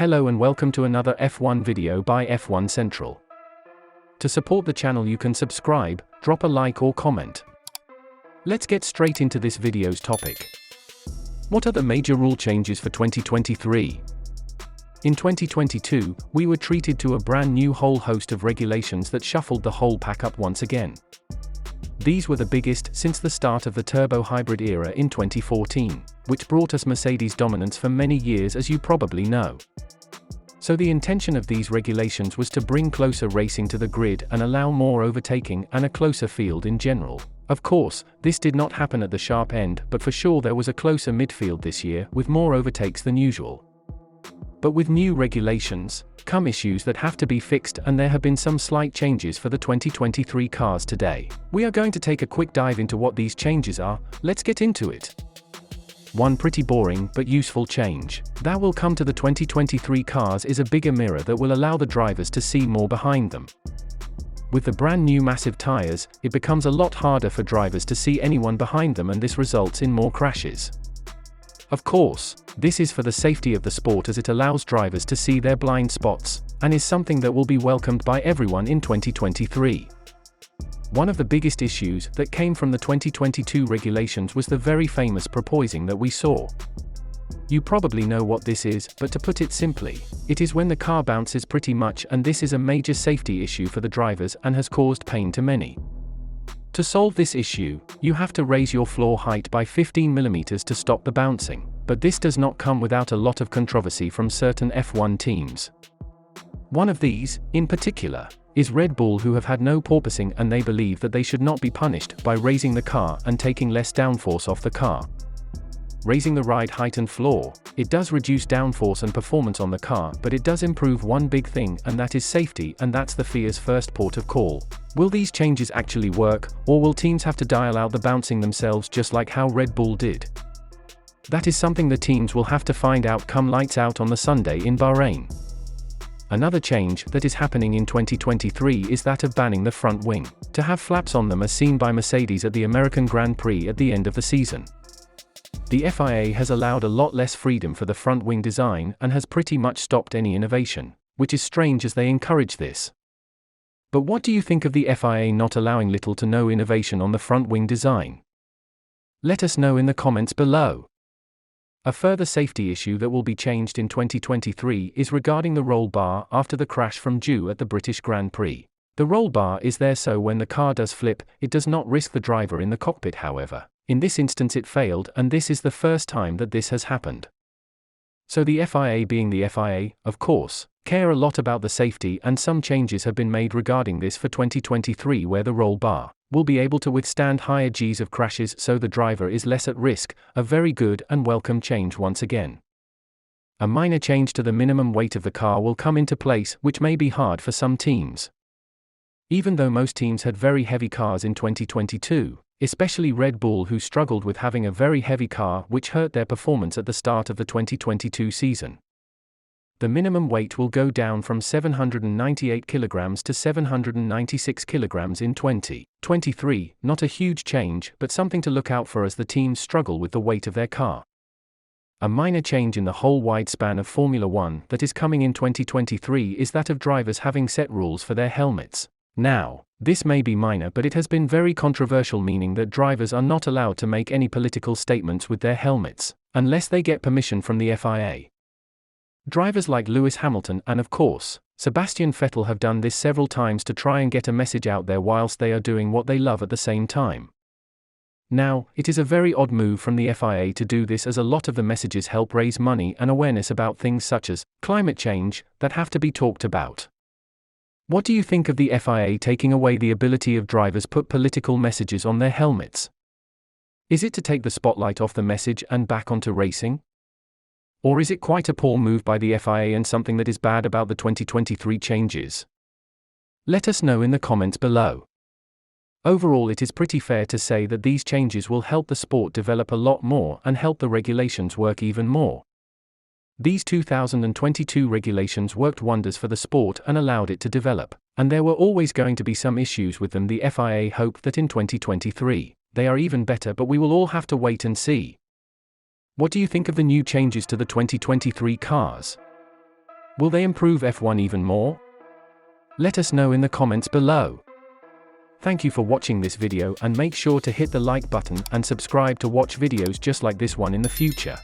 Hello and welcome to another F1 video by F1 Central. To support the channel you can subscribe, drop a like or comment. Let's get straight into this video's topic. What are the major rule changes for 2023? In 2022, we were treated to a brand new whole host of regulations that shuffled the whole pack up once again. These were the biggest since the start of the turbo hybrid era in 2014, which brought us Mercedes dominance for many years, as you probably know. So the intention of these regulations was to bring closer racing to the grid and allow more overtaking and a closer field in general. Of course, this did not happen at the sharp end, but for sure there was a closer midfield this year with more overtakes than usual. But with new regulations, come issues that have to be fixed, and there have been some slight changes for the 2023 cars today. We are going to take a quick dive into what these changes are. Let's get into it. One pretty boring but useful change that will come to the 2023 cars is a bigger mirror that will allow the drivers to see more behind them. With the brand new massive tires, it becomes a lot harder for drivers to see anyone behind them, and this results in more crashes. Of course, this is for the safety of the sport, as it allows drivers to see their blind spots, and is something that will be welcomed by everyone in 2023. One of the biggest issues that came from the 2022 regulations was the very famous porpoising that we saw. You probably know what this is, but to put it simply, it is when the car bounces pretty much, and this is a major safety issue for the drivers and has caused pain to many. To solve this issue, you have to raise your floor height by 15 mm to stop the bouncing, but this does not come without a lot of controversy from certain F1 teams. One of these, in particular, is Red Bull, who have had no porpoising, and they believe that they should not be punished by raising the car and taking less downforce off the car. Raising the ride height and floor, it does reduce downforce and performance on the car, but it does improve one big thing, and that is safety, and that's the FIA's first port of call. Will these changes actually work, or will teams have to dial out the bouncing themselves just like how Red Bull did? That is something the teams will have to find out come lights out on the Sunday in Bahrain. Another change that is happening in 2023 is that of banning the front wing to have flaps on them, as seen by Mercedes at the American Grand Prix at the end of the season. The FIA has allowed a lot less freedom for the front wing design and has pretty much stopped any innovation, which is strange as they encourage this. But what do you think of the FIA not allowing little to no innovation on the front wing design? Let us know in the comments below. A further safety issue that will be changed in 2023 is regarding the roll bar after the crash from Zhou at the British Grand Prix. The roll bar is there so when the car does flip, it does not risk the driver in the cockpit. However, in this instance it failed, and this is the first time that this has happened. So the FIA, being the FIA, of course, care a lot about the safety, and some changes have been made regarding this for 2023, where the roll bar will be able to withstand higher Gs of crashes, so the driver is less at risk. A very good and welcome change once again. A minor change to the minimum weight of the car will come into place, which may be hard for some teams. Even though most teams had very heavy cars in 2022, especially Red Bull, who struggled with having a very heavy car, which hurt their performance at the start of the 2022 season. The minimum weight will go down from 798 kg to 796 kg in 2023, not a huge change, but something to look out for as the teams struggle with the weight of their car. A minor change in the whole wide span of Formula 1 that is coming in 2023 is that of drivers having set rules for their helmets. Now, this may be minor, but it has been very controversial, meaning that drivers are not allowed to make any political statements with their helmets, unless they get permission from the FIA. Drivers like Lewis Hamilton and, of course, Sebastian Vettel have done this several times to try and get a message out there whilst they are doing what they love at the same time. Now, it is a very odd move from the FIA to do this, as a lot of the messages help raise money and awareness about things such as climate change that have to be talked about. What do you think of the FIA taking away the ability of drivers put political messages on their helmets? Is it to take the spotlight off the message and back onto racing? Or is it quite a poor move by the FIA and something that is bad about the 2023 changes? Let us know in the comments below. Overall, it is pretty fair to say that these changes will help the sport develop a lot more and help the regulations work even more. These 2022 regulations worked wonders for the sport and allowed it to develop, and there were always going to be some issues with them. The FIA hope that in 2023, they are even better, but we will all have to wait and see. What do you think of the new changes to the 2023 cars? Will they improve F1 even more? Let us know in the comments below. Thank you for watching this video, and make sure to hit the like button and subscribe to watch videos just like this one in the future.